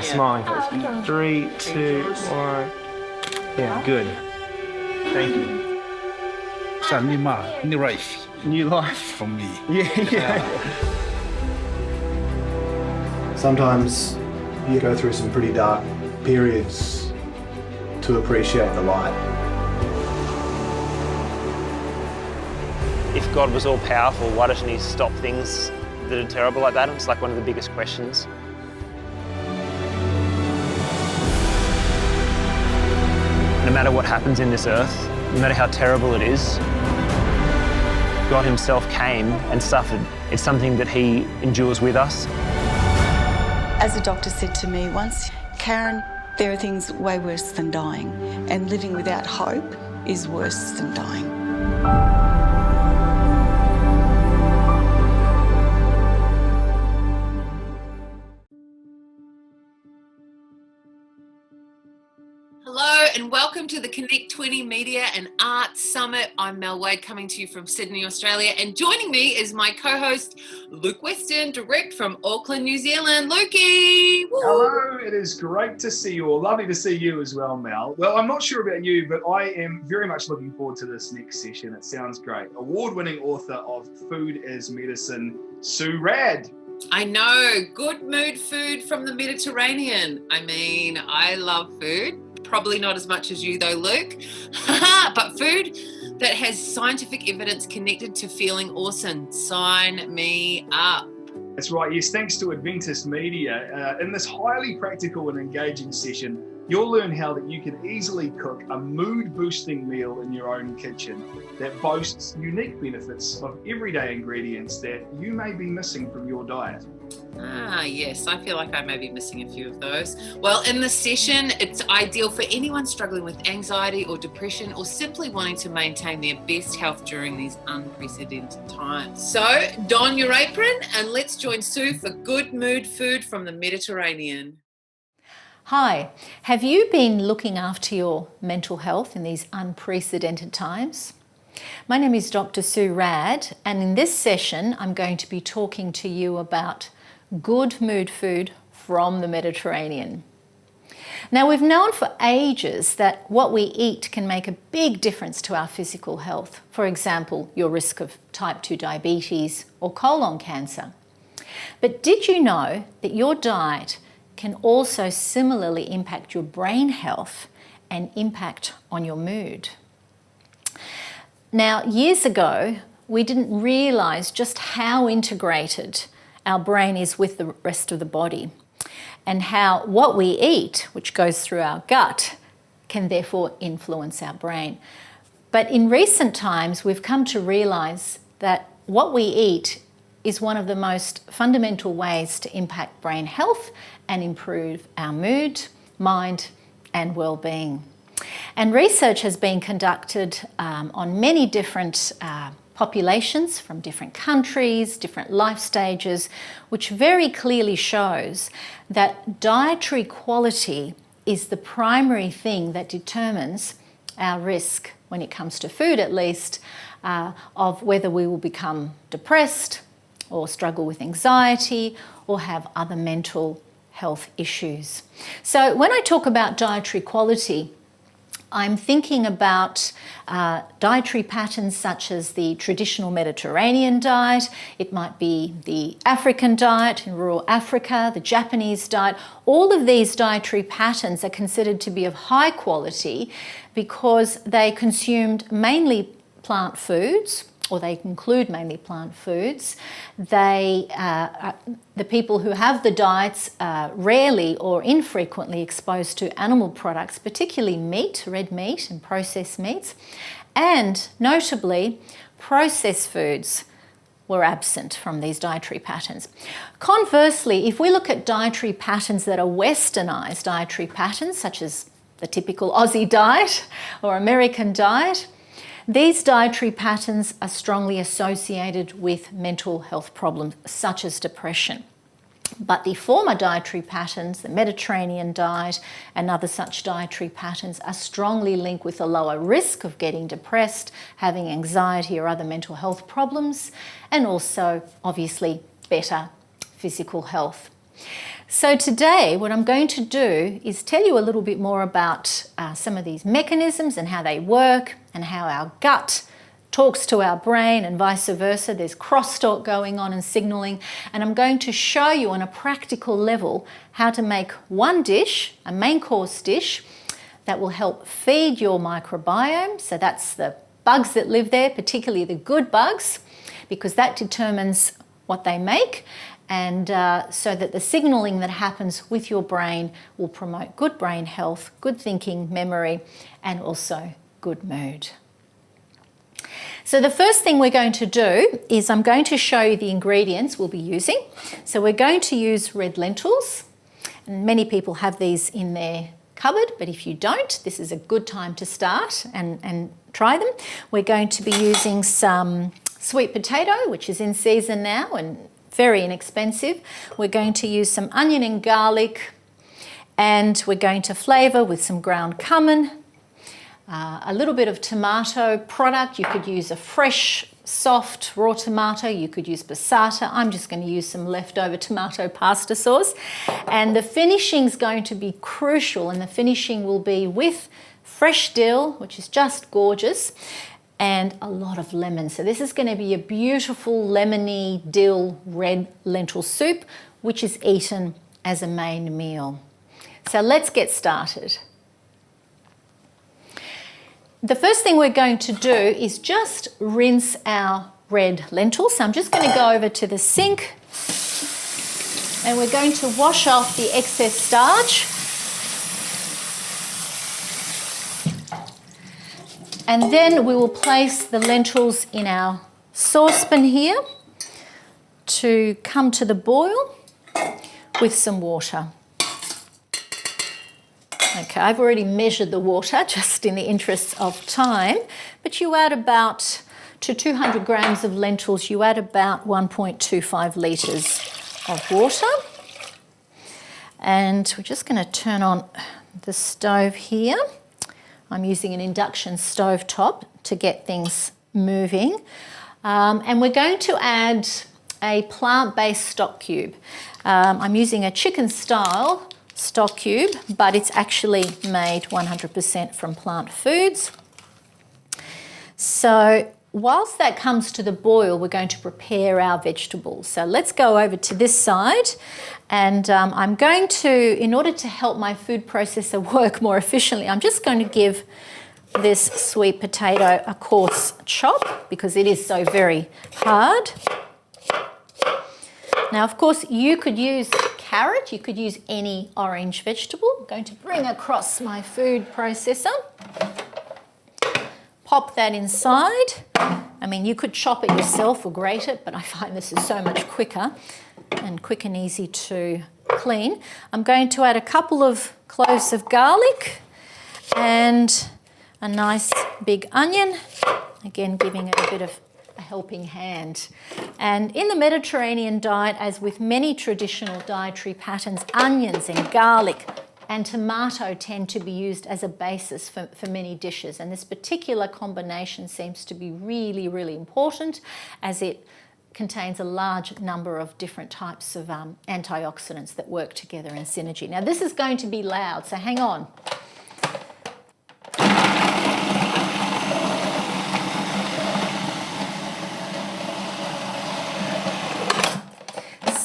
smiling face. 3, 2, 1. Yeah, good. Thank you. It's a new life New life. for me. Yeah. Sometimes you go through some pretty dark periods to appreciate the light. If God was all powerful, why doesn't he stop things that are terrible like that? It's like one of the biggest questions. No matter what happens in this earth, no matter how terrible it is, God himself came and suffered. It's something that he endures with us. As a doctor said to me once, Karen, there are things way worse than dying, and living without hope is worse than dying. Hello and welcome to the Connect 20 Media and Arts Summit. I'm Mel Wade, coming to you from Sydney, Australia, and joining me is my co-host Luke Weston, direct from Auckland, New Zealand. Lukey! Woo! Hello, it is great to see you all. Lovely to see you as well, Mel. Well, I'm not sure about you, but I am very much looking forward to this next session. It sounds great. Award-winning author of Food is Medicine, Sue Radd. I know, good mood food from the Mediterranean. I mean, I love food. Probably not as much as you though, Luke. But food that has scientific evidence connected to feeling awesome. Sign me up. That's right, yes, thanks to Adventist Media. In this highly practical and engaging session, you'll learn how that you can easily cook a mood-boosting meal in your own kitchen that boasts unique benefits of everyday ingredients that you may be missing from your diet. Ah, yes, I feel like I may be missing a few of those. Well, in this session, it's ideal for anyone struggling with anxiety or depression or simply wanting to maintain their best health during these unprecedented times. So, don your apron and let's join Sue for good mood food from the Mediterranean. Hi, have you been looking after your mental health in these unprecedented times? My name is Dr. Sue Radd, and in this session I'm going to be talking to you about good mood food from the Mediterranean. Now, we've known for ages that what we eat can make a big difference to our physical health. For example, your risk of type 2 diabetes or colon cancer. But did you know that your diet can also similarly impact your brain health and impact on your mood? Now, years ago, we didn't realise just how integrated our brain is with the rest of the body, and how what we eat, which goes through our gut, can therefore influence our brain. But in recent times, we've come to realise that what we eat is one of the most fundamental ways to impact brain health and improve our mood, mind, and well-being. And research has been conducted on many different populations from different countries, different life stages, which very clearly shows that dietary quality is the primary thing that determines our risk, when it comes to food at least, of whether we will become depressed or struggle with anxiety or have other mental health issues. So when I talk about dietary quality, I'm thinking about dietary patterns such as the traditional Mediterranean diet. It might be the African diet in rural Africa, the Japanese diet. All of these dietary patterns are considered to be of high quality because they consumed mainly plant foods, or they include mainly plant foods. The people who have the diets are rarely or infrequently exposed to animal products, particularly meat, red meat and processed meats. And notably, processed foods were absent from these dietary patterns. Conversely, if we look at dietary patterns that are westernized dietary patterns, such as the typical Aussie diet or American diet, these dietary patterns are strongly associated with mental health problems such as depression. But the former dietary patterns, the Mediterranean diet and other such dietary patterns, are strongly linked with a lower risk of getting depressed, having anxiety or other mental health problems, and also obviously better physical health. So today what I'm going to do is tell you a little bit more about some of these mechanisms and how they work and how our gut talks to our brain and vice versa. There's crosstalk going on and signaling, and I'm going to show you on a practical level how to make one dish, a main course dish, that will help feed your microbiome. So that's the bugs that live there, particularly the good bugs, because that determines what they make, and so that the signaling that happens with your brain will promote good brain health, good thinking, memory, and also good mood. So the first thing we're going to do is I'm going to show you the ingredients we'll be using. So we're going to use red lentils, and many people have these in their cupboard, but if you don't, this is a good time to start and try them. We're going to be using some sweet potato, which is in season now and very inexpensive. We're going to use some onion and garlic, and we're going to flavour with some ground cumin, a little bit of tomato product. You could use a fresh, soft, raw tomato. You could use passata. I'm just going to use some leftover tomato pasta sauce. And the finishing's going to be crucial, and the finishing will be with fresh dill, which is just gorgeous, and a lot of lemon. So this is going to be a beautiful lemony dill red lentil soup, which is eaten as a main meal. So let's get started. The first thing we're going to do is just rinse our red lentils. So I'm just going to go over to the sink, and we're going to wash off the excess starch. And then we will place the lentils in our saucepan here to come to the boil with some water. Okay, I've already measured the water just in the interests of time, but you add about, to 200 grams of lentils, you add about 1.25 litres of water. And we're just going to turn on the stove here. I'm using an induction stove top to get things moving. And we're going to add a plant-based stock cube. I'm using a chicken style stock cube, but it's actually made 100% from plant foods. So whilst that comes to the boil, we're going to prepare our vegetables. So let's go over to this side, and I'm going to, in order to help my food processor work more efficiently, I'm just going to give this sweet potato a coarse chop because it is so very hard. Now, of course, you could use carrot, you could use any orange vegetable. I'm going to bring across my food processor, pop that inside. I mean, you could chop it yourself or grate it, but I find this is so much quicker and quick and easy to clean. I'm going to add a couple of cloves of garlic and a nice big onion, again giving it a bit of a helping hand. And in the Mediterranean diet, as with many traditional dietary patterns, onions and garlic and tomato tend to be used as a basis for many dishes. And this particular combination seems to be really, really important as it contains a large number of different types of antioxidants that work together in synergy. Now this is going to be loud, so hang on.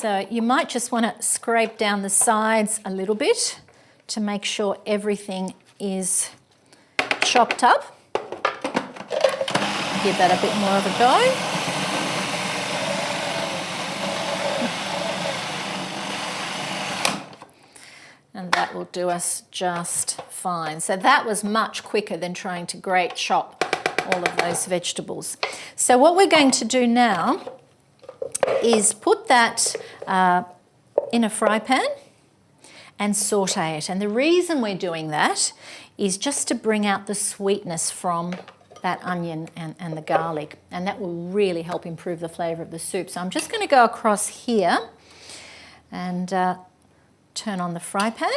So you might just want to scrape down the sides a little bit to make sure everything is chopped up. Give that a bit more of a go. And that will do us just fine. So that was much quicker than trying to grate chop all of those vegetables. So what we're going to do now is put that in a fry pan and saute it. And the reason we're doing that is just to bring out the sweetness from that onion and the garlic, and that will really help improve the flavour of the soup. So I'm just going to go across here and turn on the fry pan,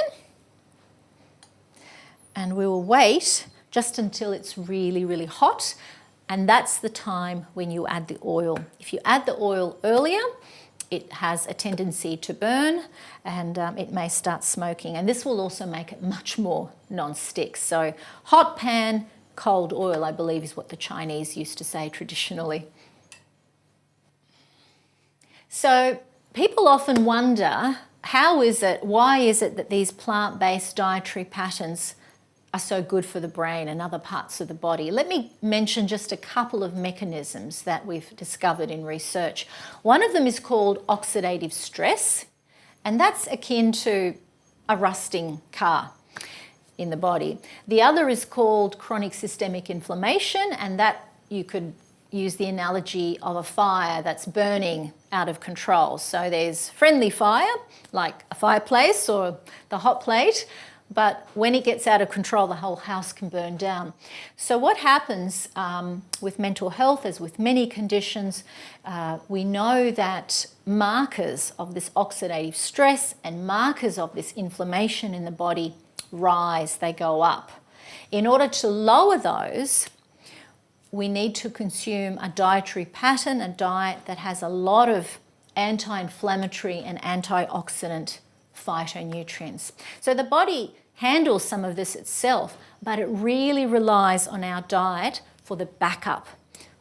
and we will wait just until it's really, really hot. And that's the time when you add the oil. If you add the oil earlier, it has a tendency to burn, and it may start smoking. And this will also make it much more non-stick. So hot pan, cold oil, I believe, is what the Chinese used to say traditionally. So people often wonder, why is it that these plant-based dietary patterns are so good for the brain and other parts of the body? Let me mention just a couple of mechanisms that we've discovered in research. One of them is called oxidative stress, and that's akin to a rusting car in the body. The other is called chronic systemic inflammation, and that you could use the analogy of a fire that's burning out of control. So there's friendly fire, like a fireplace or the hot plate, but when it gets out of control, the whole house can burn down. So what happens with mental health, as with many conditions, we know that markers of this oxidative stress and markers of this inflammation in the body rise, they go up. In order to lower those, we need to consume a dietary pattern, a diet that has a lot of anti-inflammatory and antioxidant phytonutrients. So the body handles some of this itself, but it really relies on our diet for the backup,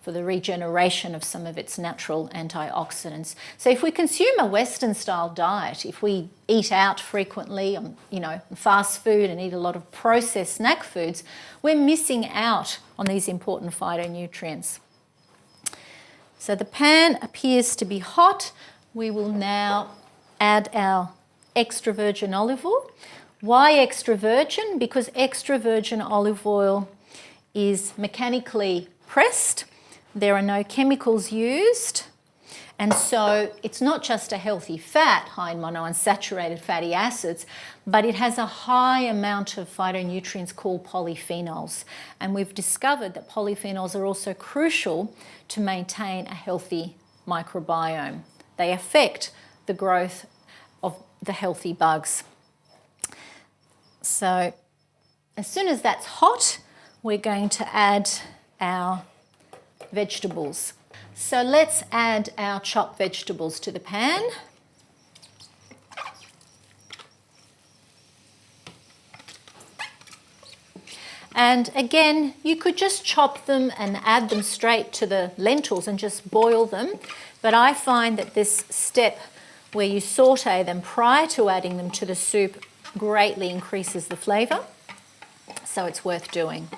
for the regeneration of some of its natural antioxidants. So if we consume a Western style diet, if we eat out frequently, fast food, and eat a lot of processed snack foods, we're missing out on these important phytonutrients. So the pan appears to be hot. We will now add our extra virgin olive oil. Why extra virgin? Because extra virgin olive oil is mechanically pressed. There are no chemicals used. And so it's not just a healthy fat, high in monounsaturated fatty acids, but it has a high amount of phytonutrients called polyphenols. And we've discovered that polyphenols are also crucial to maintain a healthy microbiome. They affect the growth of the healthy bugs. So as soon as that's hot, we're going to add our vegetables. So let's add our chopped vegetables to the pan. And again, you could just chop them and add them straight to the lentils and just boil them. But I find that this step where you saute them prior to adding them to the soup greatly increases the flavour. So it's worth doing.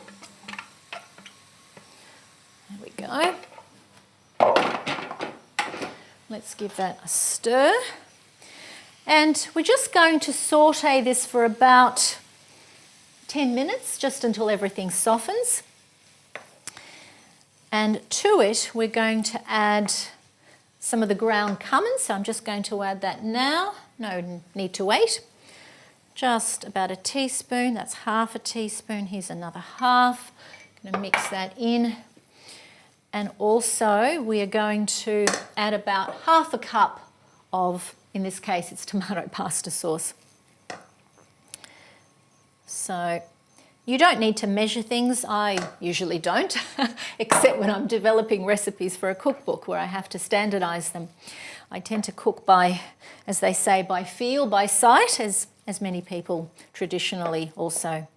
There we go. Let's give that a stir. And we're just going to saute this for about 10 minutes, just until everything softens. And to it, we're going to add some of the ground cumin. So I'm just going to add that now. No need to wait. Just about a teaspoon. That's half a teaspoon. Here's another half. I'm going to mix that in. And also we are going to add about half a cup of, in this case, it's tomato pasta sauce. So you don't need to measure things. I usually don't, except when I'm developing recipes for a cookbook where I have to standardise them. I tend to cook by, as they say, by feel, by sight, as many people traditionally also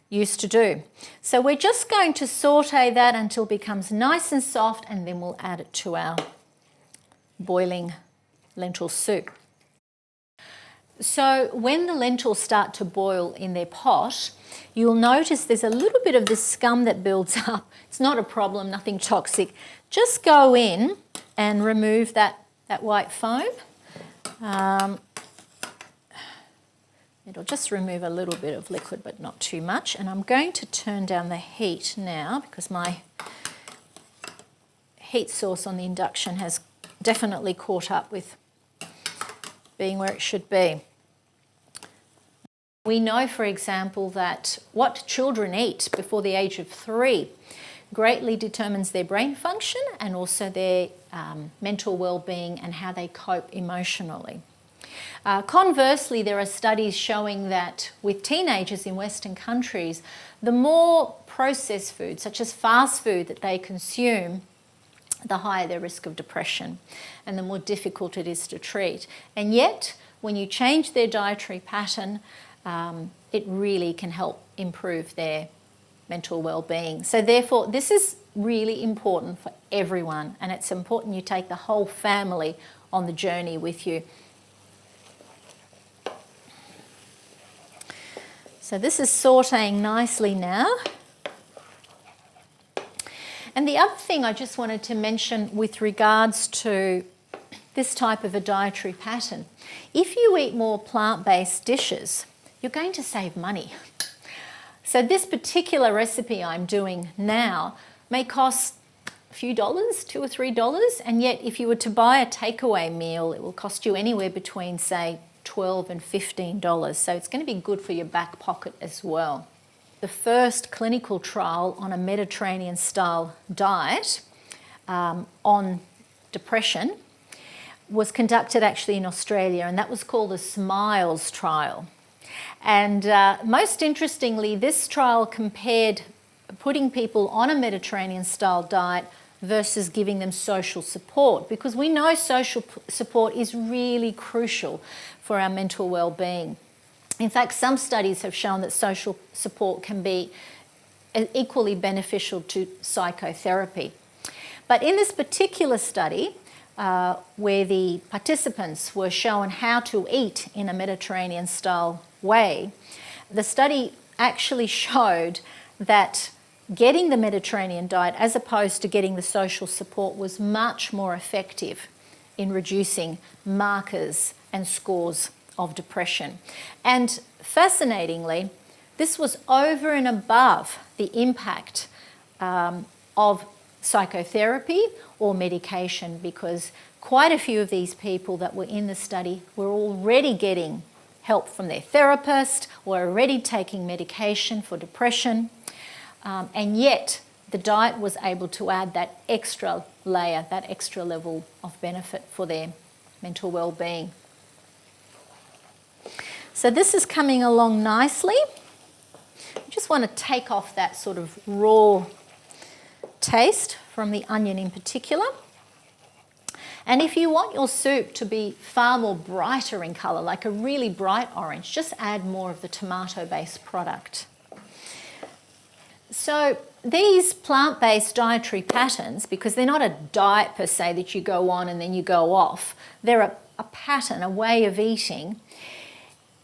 used to do. So we're just going to saute that until it becomes nice and soft, and then we'll add it to our boiling lentil soup. So when the lentils start to boil in their pot, you'll notice there's a little bit of this scum that builds up. It's not a problem, nothing toxic. Just go in and remove that white foam. It'll just remove a little bit of liquid, but not too much. And I'm going to turn down the heat now because my heat source on the induction has definitely caught up with being where it should be. We know, for example, that what children eat before the age of 3 greatly determines their brain function and also their mental well-being and how they cope emotionally. Conversely, there are studies showing that with teenagers in Western countries, the more processed food, such as fast food, that they consume, the higher their risk of depression and the more difficult it is to treat. And yet, when you change their dietary pattern, it really can help improve their mental well-being. So therefore, this is really important for everyone, and it's important you take the whole family on the journey with you. So this is sautéing nicely now. And the other thing I just wanted to mention with regards to this type of a dietary pattern, if you eat more plant-based dishes, you're going to save money. So this particular recipe I'm doing now may cost a few dollars, $2 or $3, and yet if you were to buy a takeaway meal, it will cost you anywhere between, say, $12 and $15. So it's going to be good for your back pocket as well. The first clinical trial on a Mediterranean-style diet on depression was conducted actually in Australia, and that was called the SMILES trial. And most interestingly, this trial compared putting people on a Mediterranean-style diet versus giving them social support, because we know social support is really crucial for our mental well-being. In fact, some studies have shown that social support can be equally beneficial to psychotherapy. But in this particular study, where the participants were shown how to eat in a Mediterranean-style way, the study actually showed that getting the Mediterranean diet as opposed to getting the social support was much more effective in reducing markers and scores of depression. And fascinatingly, this was over and above the impact of psychotherapy or medication, because quite a few of these people that were in the study were already getting help from their therapist, were already taking medication for depression, and yet the diet was able to add that extra layer, that extra level of benefit for their mental well-being. So this is coming along nicely. I just want to take off that sort of raw taste from the onion in particular. And if you want your soup to be far more brighter in colour, like a really bright orange, just add more of the tomato-based product. So these plant-based dietary patterns, because they're not a diet per se that you go on and then you go off, they're a pattern, a way of eating,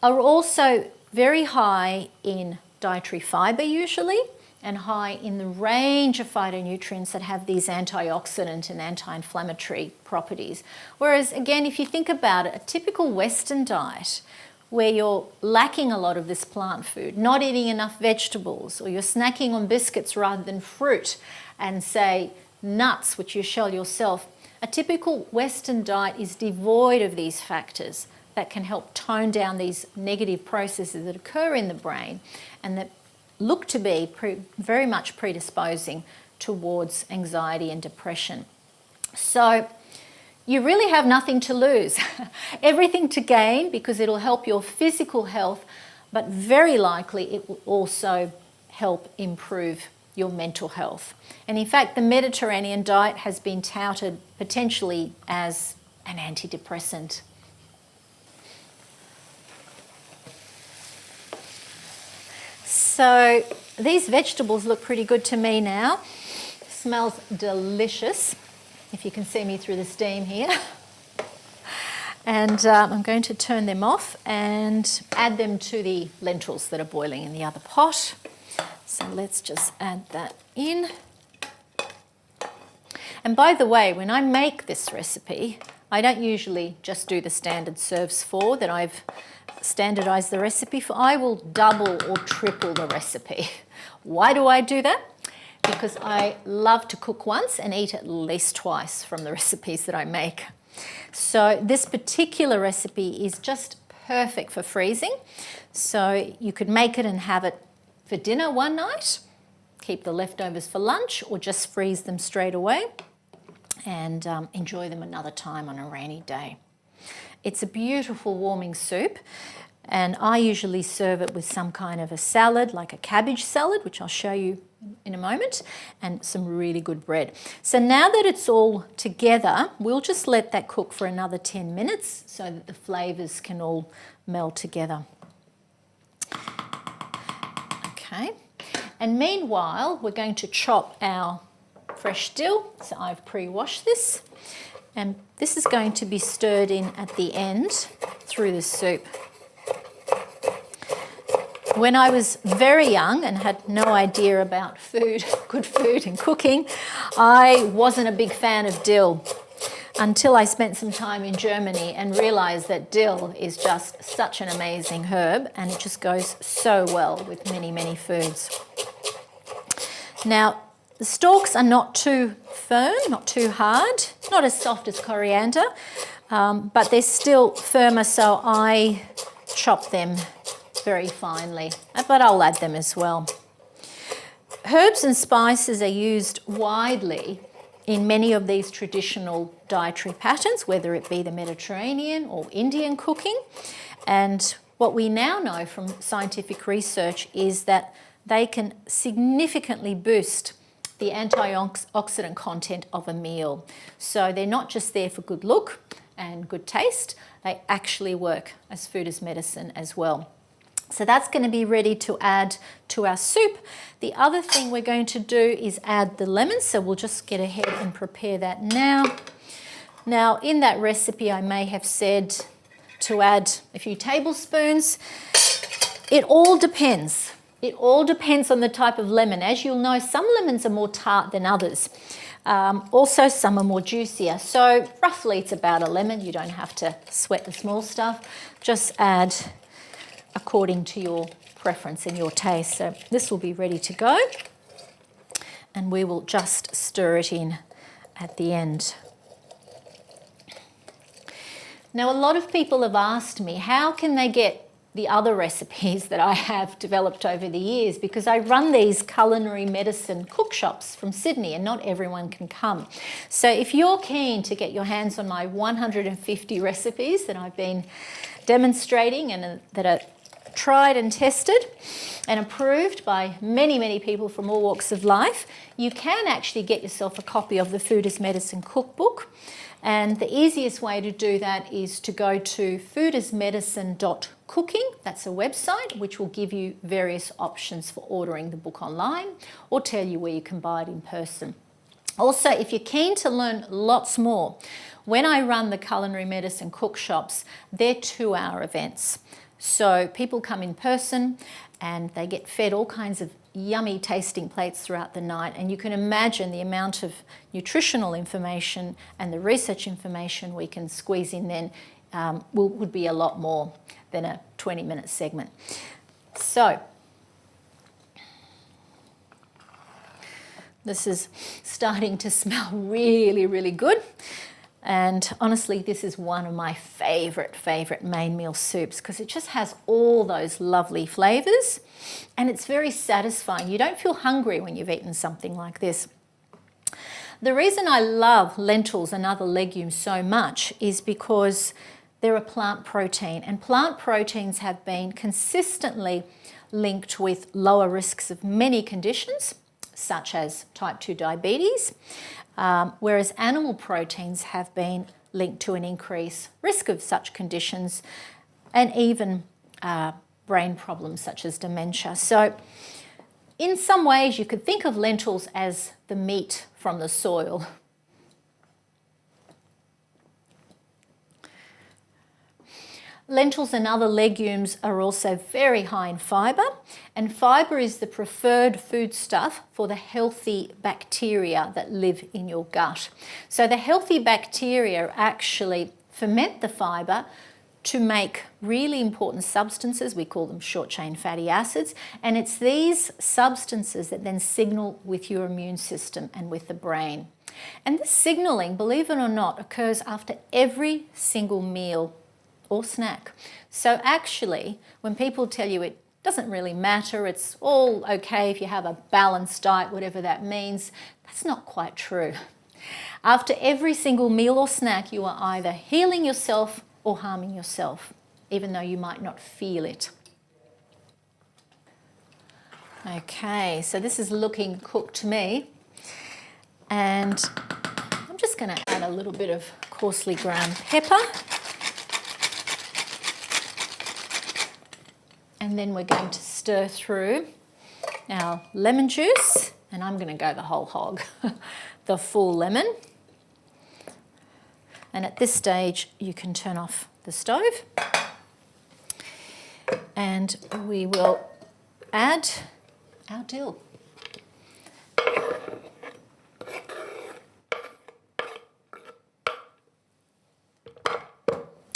are also very high in dietary fibre usually, and high in the range of phytonutrients that have these antioxidant and anti-inflammatory properties. Whereas again, if you think about it, a typical Western diet where you're lacking a lot of this plant food, not eating enough vegetables, or you're snacking on biscuits rather than fruit and say nuts, which you shell yourself, a typical Western diet is devoid of these factors that can help tone down these negative processes that occur in the brain and that look to be very much predisposing towards anxiety and depression. So you really have nothing to lose, everything to gain, because it'll help your physical health, but very likely it will also help improve your mental health. And in fact, the Mediterranean diet has been touted potentially as an antidepressant. So these vegetables look pretty good to me now. Smells delicious, if you can see me through the steam here. And I'm going to turn them off and add them to the lentils that are boiling in the other pot. So let's just add that in. And by the way, when I make this recipe, I don't usually just do the standard serves for that I've standardized the recipe for. I will double or triple the recipe. Why do I do that? Because I love to cook once and eat at least twice from the recipes that I make. So this particular recipe is just perfect for freezing. So you could make it and have it for dinner one night, keep the leftovers for lunch, or just freeze them straight away and enjoy them another time on a rainy day. It's a beautiful warming soup. And I usually serve it with some kind of a salad, like a cabbage salad, which I'll show you in a moment, and some really good bread. So now that it's all together, we'll just let that cook for another 10 minutes so that the flavours can all meld together. Okay, and meanwhile, we're going to chop our fresh dill. So I've pre-washed this, and this is going to be stirred in at the end through the soup. When I was very young and had no idea about food, good food and cooking, I wasn't a big fan of dill until I spent some time in Germany and realised that dill is just such an amazing herb, and it just goes so well with many, many foods. Now, the stalks are not too firm, not too hard, not as soft as coriander, but they're still firmer, so I chop them very finely, but I'll add them as well. Herbs and spices are used widely in many of these traditional dietary patterns, whether it be the Mediterranean or Indian cooking. And what we now know from scientific research is that they can significantly boost the antioxidant content of a meal. So they're not just there for good look and good taste, they actually work as food as medicine as well. So that's going to be ready to add to our soup. The other thing we're going to do is add the lemon, so we'll just get ahead and prepare that now. Now, in that recipe, I may have said to add a few tablespoons. It all depends. It all depends on the type of lemon. As you'll know, some lemons are more tart than others. Also, some are more juicier. So roughly it's about a lemon. You don't have to sweat the small stuff. Just add according to your preference and your taste. So this will be ready to go, and we will just stir it in at the end. Now, a lot of people have asked me, how can they get the other recipes that I have developed over the years? Because I run these culinary medicine cookshops from Sydney, and not everyone can come. So if you're keen to get your hands on my 150 recipes that I've been demonstrating and that are tried and tested and approved by many, many people from all walks of life, you can actually get yourself a copy of the Food as Medicine cookbook. And the easiest way to do that is to go to foodasmedicine.cooking. That's a website which will give you various options for ordering the book online or tell you where you can buy it in person. Also, if you're keen to learn lots more, when I run the culinary medicine cookshops, they're 2-hour events. So people come in person and they get fed all kinds of yummy tasting plates throughout the night, and you can imagine the amount of nutritional information and the research information we can squeeze in then would be a lot more than a 20-minute segment. So this is starting to smell really, really good. And honestly, this is one of my favourite main meal soups because it just has all those lovely flavours and it's very satisfying. You don't feel hungry when you've eaten something like this. The reason I love lentils and other legumes so much is because they're a plant protein, and plant proteins have been consistently linked with lower risks of many conditions, such as type 2 diabetes, whereas animal proteins have been linked to an increased risk of such conditions and even brain problems such as dementia. So in some ways you could think of lentils as the meat from the soil. Lentils and other legumes are also very high in fibre, and fibre is the preferred foodstuff for the healthy bacteria that live in your gut. So the healthy bacteria actually ferment the fibre to make really important substances. We call them short-chain fatty acids, and it's these substances that then signal with your immune system and with the brain. And this signalling, believe it or not, occurs after every single meal or snack. So actually, when people tell you it doesn't really matter, it's all okay if you have a balanced diet, whatever that means, that's not quite true. After every single meal or snack, you are either healing yourself or harming yourself. even though you might not feel it. Okay, so this is looking cooked to me. And I'm just going to add a little bit of coarsely ground pepper. And then we're going to stir through our lemon juice, and I'm going to go the whole hog, the full lemon. And at this stage, you can turn off the stove. And we will add our dill.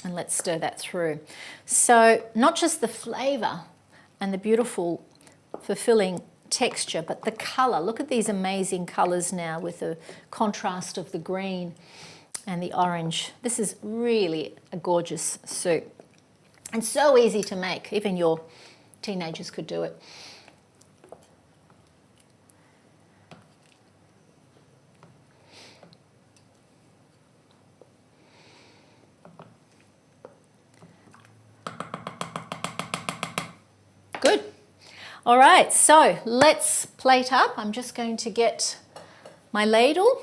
And let's stir that through. So not just the flavour and the beautiful, fulfilling texture, but the colour. Look at these amazing colours now with the contrast of the green and the orange. This is really a gorgeous soup. And so easy to make. Even your teenagers could do it. Good. All right, so let's plate up. I'm just going to get my ladle,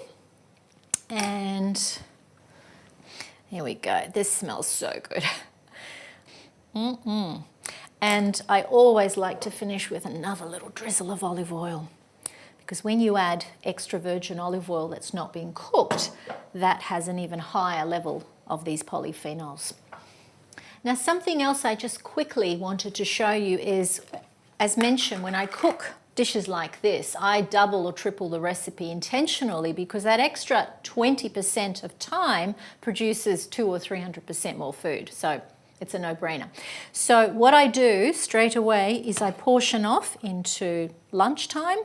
and here we go. This smells so good. And I always like to finish with another little drizzle of olive oil, because when you add extra virgin olive oil that's not been cooked, that has an even higher level of these polyphenols. Now, something else I just quickly wanted to show you is, as mentioned, when I cook dishes like this, I double or triple the recipe intentionally, because that extra 20% of time produces 200 or 300% more food. So it's a no-brainer. So what I do straight away is I portion off into lunchtime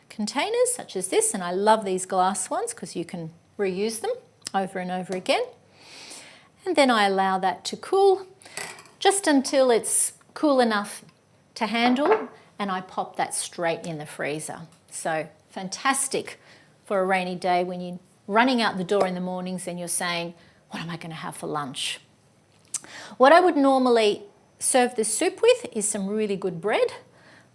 containers such as this, and I love these glass ones because you can reuse them over and over again. And then I allow that to cool just until it's cool enough to handle, and I pop that straight in the freezer. So fantastic for a rainy day when you're running out the door in the mornings and you're saying, what am I going to have for lunch? What I would normally serve this soup with is some really good bread,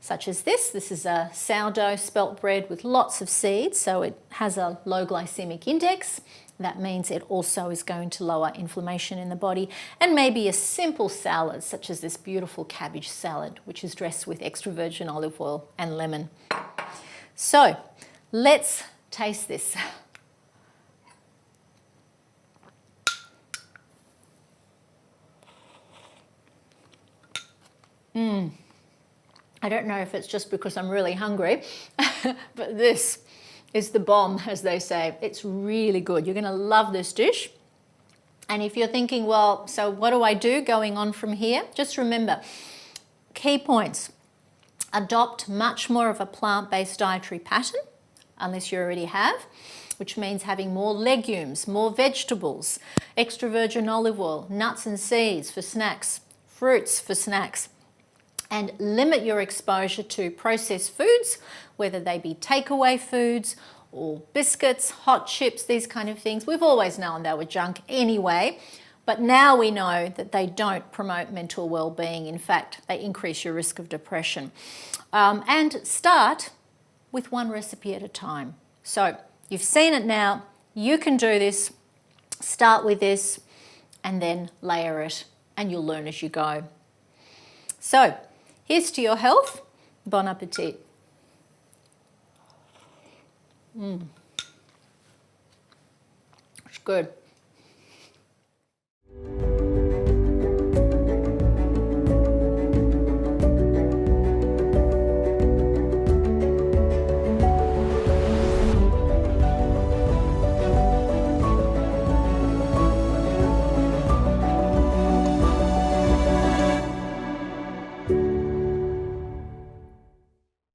such as this. This is a sourdough spelt bread with lots of seeds, so it has a low glycemic index. That means it also is going to lower inflammation in the body. And maybe a simple salad, such as this beautiful cabbage salad, which is dressed with extra virgin olive oil and lemon. So let's taste this. I don't know if it's just because I'm really hungry, but this is the bomb, as they say. It's really good. You're going to love this dish. And if you're thinking, well, so what do I do going on from here? Just remember, key points. Adopt much more of a plant-based dietary pattern, unless you already have, which means having more legumes, more vegetables, extra virgin olive oil, nuts and seeds for snacks, fruits for snacks. And limit your exposure to processed foods, whether they be takeaway foods or biscuits, hot chips, these kind of things. We've always known they were junk anyway, but now we know that they don't promote mental well-being. In fact, they increase your risk of depression. And start with one recipe at a time. So you've seen it now. You can do this. Start with this and then layer it, and you'll learn as you go. So here's to your health. Bon appetit. It's good.